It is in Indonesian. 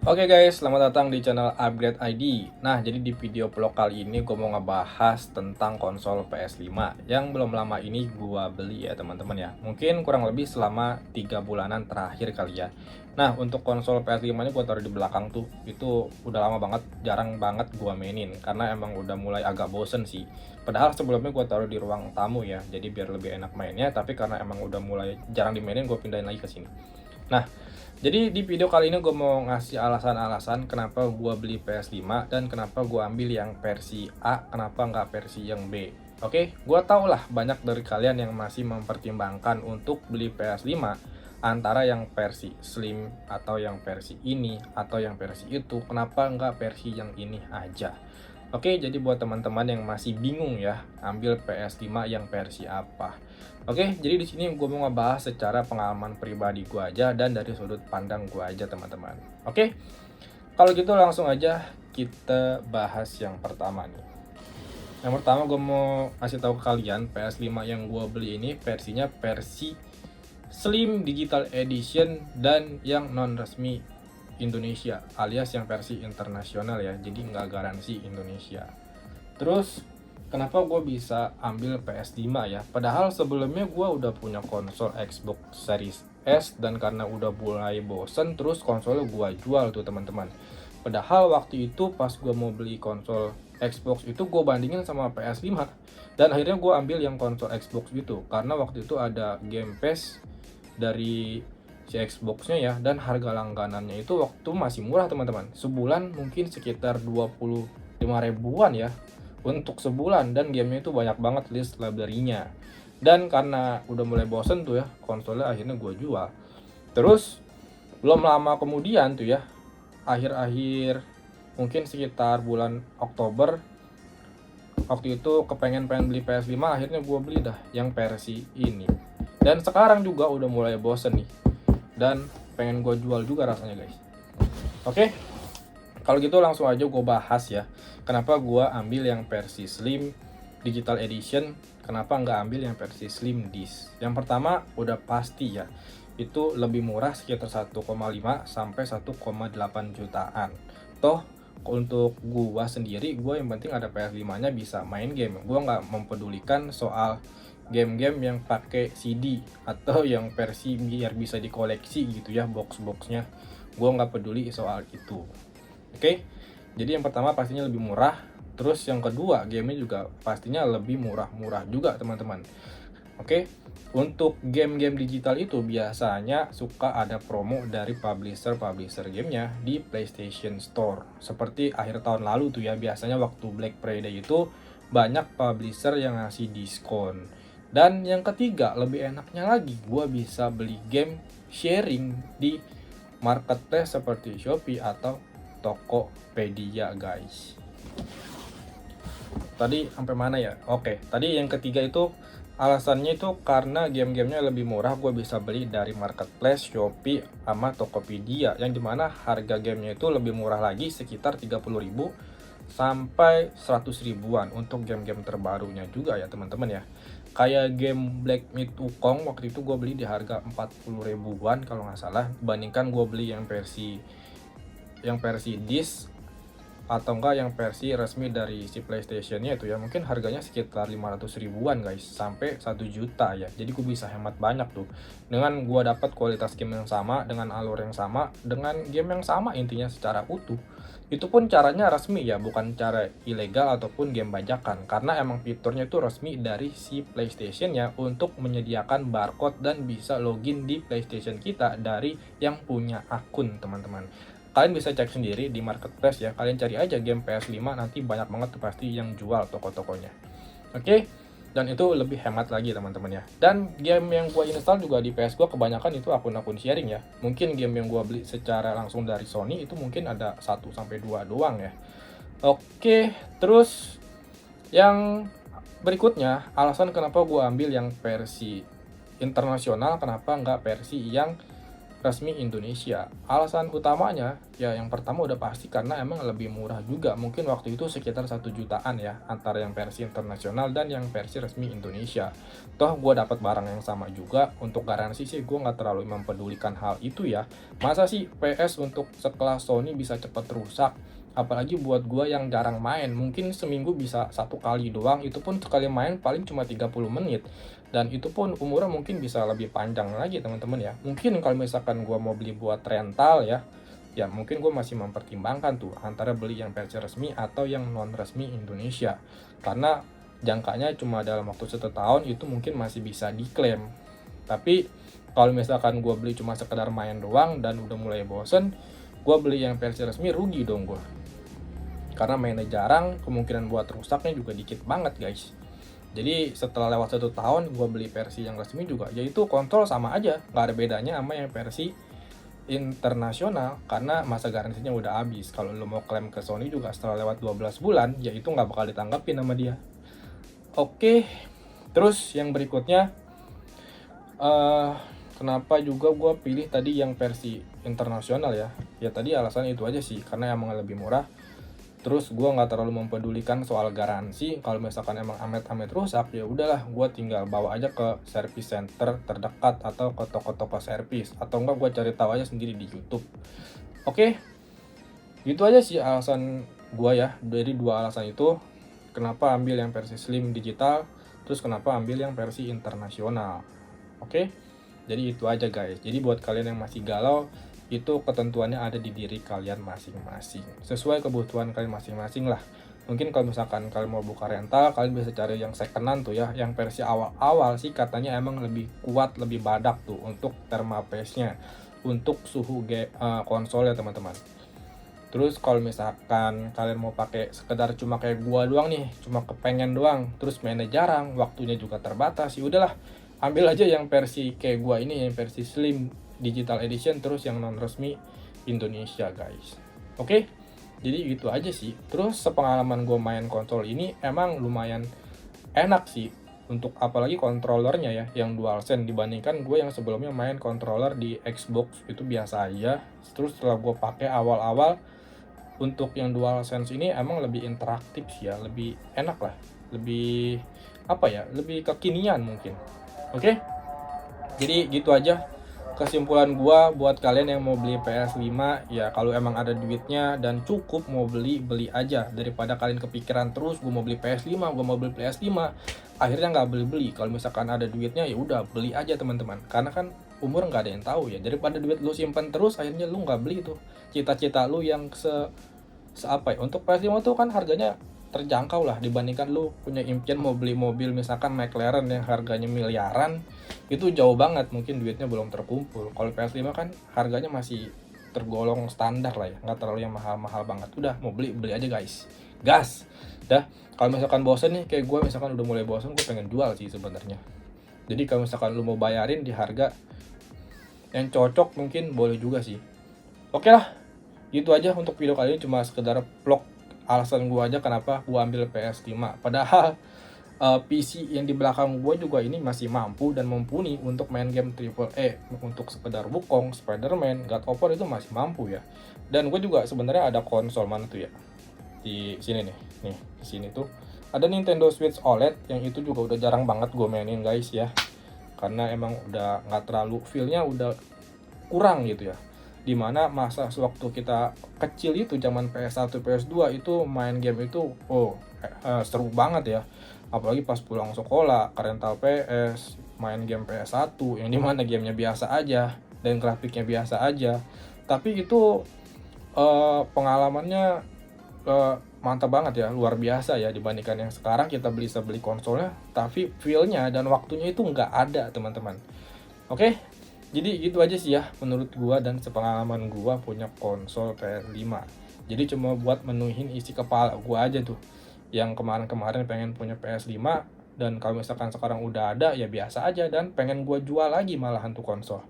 Oke guys, selamat datang di channel Upgrade ID. Nah, jadi di video vlog kali ini gue mau ngebahas tentang konsol PS5 yang belum lama ini gue beli ya teman-teman ya. Mungkin kurang lebih selama 3 bulanan terakhir kali ya. Nah, untuk konsol PS5 ini gue taruh di belakang tuh. Itu udah lama banget, jarang banget gue mainin karena emang udah mulai agak bosen sih. Padahal sebelumnya gue taruh di ruang tamu ya, jadi biar lebih enak mainnya. Tapi karena emang udah mulai jarang dimainin, gue pindahin lagi ke sini. Nah, jadi di video kali ini gue mau ngasih alasan-alasan kenapa gue beli PS5 dan kenapa gue ambil yang versi A, kenapa nggak versi yang B. Oke, gue tau lah banyak dari kalian yang masih mempertimbangkan untuk beli PS5 antara yang versi slim atau yang versi ini atau yang versi itu. Kenapa nggak versi yang ini aja? Oke, jadi buat teman-teman yang masih bingung ya, ambil PS5 yang versi apa. Oke, jadi di sini gue mau ngebahas secara pengalaman pribadi gue aja dan dari sudut pandang gue aja teman-teman. Oke, kalau gitu langsung aja kita bahas yang pertama nih. Yang pertama gue mau kasih tahu ke kalian PS5 yang gue beli ini versinya versi Slim Digital Edition dan yang non resmi Indonesia alias yang versi internasional ya, jadi nggak garansi Indonesia. Terus kenapa gue bisa ambil PS5 ya, padahal sebelumnya gue udah punya konsol Xbox Series S dan karena udah mulai bosen terus konsolnya gue jual tuh teman-teman. Padahal waktu itu pas gue mau beli konsol Xbox itu gue bandingin sama PS5 dan akhirnya gue ambil yang konsol Xbox gitu karena waktu itu ada Game Pass dari si Xbox-nya ya, dan harga langganannya itu waktu masih murah teman-teman, sebulan mungkin sekitar 25 ribuan ya untuk sebulan, dan gamenya itu banyak banget list library-nya. Dan karena udah mulai bosen tuh ya konsolnya, akhirnya gue jual. Terus belum lama kemudian tuh ya, akhir-akhir mungkin sekitar bulan Oktober, waktu itu pengen beli PS5, akhirnya gue beli dah yang versi ini. Dan sekarang juga udah mulai bosen nih dan pengen gue jual juga rasanya guys. Oke, kalau gitu langsung aja gue bahas ya, kenapa gue ambil yang versi Slim Digital Edition, kenapa nggak ambil yang versi Slim Disc. Yang pertama udah pasti ya, itu lebih murah sekitar 1,5 sampai 1,8 jutaan. Toh untuk gua sendiri, gua yang penting ada PS5 nya bisa main game, gua nggak mempedulikan soal game-game yang pakai CD atau yang versi biar bisa dikoleksi gitu ya, box-boxnya. Gua nggak peduli soal itu. Oke, jadi yang pertama pastinya lebih murah. Terus yang kedua, gamenya juga pastinya lebih murah-murah juga teman-teman. Oke, untuk game-game digital itu biasanya suka ada promo dari publisher gamenya di PlayStation Store. Seperti akhir tahun lalu tuh ya, biasanya waktu Black Friday itu banyak publisher yang ngasih diskon. Dan yang ketiga, lebih enaknya lagi, gue bisa beli game sharing di marketplace seperti Shopee atau Tokopedia guys. Tadi sampai mana ya? Oke, tadi yang ketiga itu alasannya itu karena game-gamenya lebih murah, gue bisa beli dari marketplace Shopee sama Tokopedia, yang dimana harga gamenya itu lebih murah lagi, sekitar 30.000 sampai 100 ribuan untuk game-game terbarunya juga ya teman-teman ya. Kayak game Black Myth Wukong waktu itu gue beli di harga 40 ribuan kalau nggak salah, dibandingkan gue beli yang versi disc atau enggak yang versi resmi dari si PlayStation-nya itu ya, mungkin harganya sekitar 500 ribuan guys, sampai 1 juta ya. Jadi gue bisa hemat banyak tuh dengan gue dapat kualitas game yang sama, dengan alur yang sama, dengan game yang sama intinya secara utuh. Itu pun caranya resmi ya, bukan cara ilegal ataupun game bajakan, karena emang fiturnya itu resmi dari si PlayStation-nya untuk menyediakan barcode dan bisa login di PlayStation kita dari yang punya akun teman-teman. Kalian bisa cek sendiri di marketplace ya, kalian cari aja game PS5, nanti banyak banget tuh pasti yang jual toko-tokonya. Oke, dan itu lebih hemat lagi teman-teman ya. Dan game yang gue install juga di PS gue kebanyakan itu akun-akun sharing ya. Mungkin game yang gue beli secara langsung dari Sony itu mungkin ada 1-2 doang ya. Oke, terus yang berikutnya, alasan kenapa gue ambil yang versi internasional, kenapa nggak versi yang resmi Indonesia. Alasan utamanya ya yang pertama udah pasti karena emang lebih murah juga. Mungkin waktu itu sekitar 1 jutaan ya antara yang versi internasional dan yang versi resmi Indonesia. Toh gue dapat barang yang sama juga. Untuk garansi sih gue nggak terlalu mempedulikan hal itu ya. Masa sih PS untuk sekelas Sony bisa cepat rusak? Apalagi buat gue yang jarang main, mungkin seminggu bisa 1 kali doang, itu pun sekali main paling cuma 30 menit. Dan itu pun umurnya mungkin bisa lebih panjang lagi teman-teman ya. Mungkin kalau misalkan gue mau beli buat rental ya, ya mungkin gue masih mempertimbangkan tuh antara beli yang versi resmi atau yang non resmi Indonesia. Karena jangkanya cuma dalam waktu 1 tahun itu mungkin masih bisa diklaim. Tapi kalau misalkan gue beli cuma sekedar main doang dan udah mulai bosen, gue beli yang versi resmi rugi dong gue. Karena mainnya jarang, kemungkinan buat rusaknya juga dikit banget guys. Jadi setelah lewat 1 tahun gue beli versi yang resmi juga, yaitu konsol sama aja, nggak ada bedanya sama yang versi internasional karena masa garansinya udah habis. Kalau lo mau klaim ke Sony juga setelah lewat 12 bulan, ya itu nggak bakal ditanggapin sama dia. Oke, terus yang berikutnya, kenapa juga gue pilih tadi yang versi internasional ya? Ya tadi alasan itu aja sih, karena emang lebih murah. Terus gue nggak terlalu mempedulikan soal garansi. Kalau misalkan emang amit-amit rusak, ya udahlah, gue tinggal bawa aja ke service center terdekat atau ke toko-toko servis, atau enggak gue cari tahu aja sendiri di YouTube. Oke, gitu aja sih alasan gue ya. Dari 2 alasan itu, kenapa ambil yang versi slim digital, terus kenapa ambil yang versi internasional. Oke, jadi itu aja guys. Jadi buat kalian yang masih galau, itu ketentuannya ada di diri kalian masing-masing, sesuai kebutuhan kalian masing-masing lah. Mungkin kalau misalkan kalian mau buka rental, kalian bisa cari yang secondan tuh ya, yang versi awal-awal sih katanya emang lebih kuat, lebih badak tuh untuk thermal paste-nya, untuk suhu konsol ya teman-teman. Terus kalau misalkan kalian mau pakai sekedar cuma kayak gua doang nih, cuma kepengen doang, terus mainnya jarang, waktunya juga terbatas, ya udahlah, ambil aja yang versi kayak gua ini, yang versi slim digital edition, terus yang non resmi Indonesia guys. Oke, jadi gitu aja sih. Terus sepengalaman gue main konsol ini emang lumayan enak sih, untuk apalagi kontrolernya ya yang DualSense, dibandingkan gue yang sebelumnya main controller di Xbox itu biasa aja. Terus setelah gue pakai awal-awal, untuk yang DualSense ini emang lebih interaktif sih ya, lebih enak lah, lebih apa ya, lebih kekinian mungkin. Oke, jadi gitu aja kesimpulan gua buat kalian yang mau beli PS5. Ya kalau emang ada duitnya dan cukup mau beli aja, daripada kalian kepikiran terus gua mau beli PS5 akhirnya nggak beli. Kalau misalkan ada duitnya ya udah beli aja teman-teman, karena kan umur nggak ada yang tahu ya. Daripada duit lu simpan terus akhirnya lu nggak beli tuh cita-cita lu yang apa ya. Untuk PS5 tuh kan harganya terjangkau lah, dibandingkan lu punya impian mau beli mobil misalkan McLaren yang harganya miliaran, itu jauh banget, mungkin duitnya belum terkumpul. Kalau PS5 kan harganya masih tergolong standar lah ya, nggak terlalu yang mahal-mahal banget. Udah mau beli aja guys, gas dah. Kalau misalkan bosen nih kayak gue, misalkan udah mulai bosen, gue pengen jual sih sebenarnya. Jadi kalau misalkan lu mau bayarin di harga yang cocok mungkin boleh juga sih. Oke lah, gitu aja untuk video kali ini, cuma sekedar vlog alasan gue aja kenapa gue ambil PS5. Padahal PC yang di belakang gue juga ini masih mampu dan mumpuni untuk main game AAA. Untuk sekedar Wukong, Spider-Man, God of War itu masih mampu ya. Dan gue juga sebenarnya ada konsol mana tuh ya, di sini nih di sini tuh ada Nintendo Switch OLED, yang itu juga udah jarang banget gue mainin guys ya, karena emang udah nggak terlalu, feel-nya udah kurang gitu ya. Dimana masa sewaktu kita kecil itu zaman PS1 PS2 itu main game itu seru banget ya, apalagi pas pulang sekolah ke rental PS, main game PS1 yang dimana gamenya biasa aja dan grafiknya biasa aja, tapi itu pengalamannya mantap banget ya, luar biasa ya, dibandingkan yang sekarang kita bisa beli konsolnya tapi feel-nya dan waktunya itu nggak ada teman-teman. Oke, jadi gitu aja sih ya menurut gua dan sepengalaman gua punya konsol PS5. Jadi cuma buat menuhin isi kepala gua aja tuh, yang kemarin-kemarin pengen punya PS5, dan kalau misalkan sekarang udah ada ya biasa aja, dan pengen gua jual lagi malahan tuh konsol.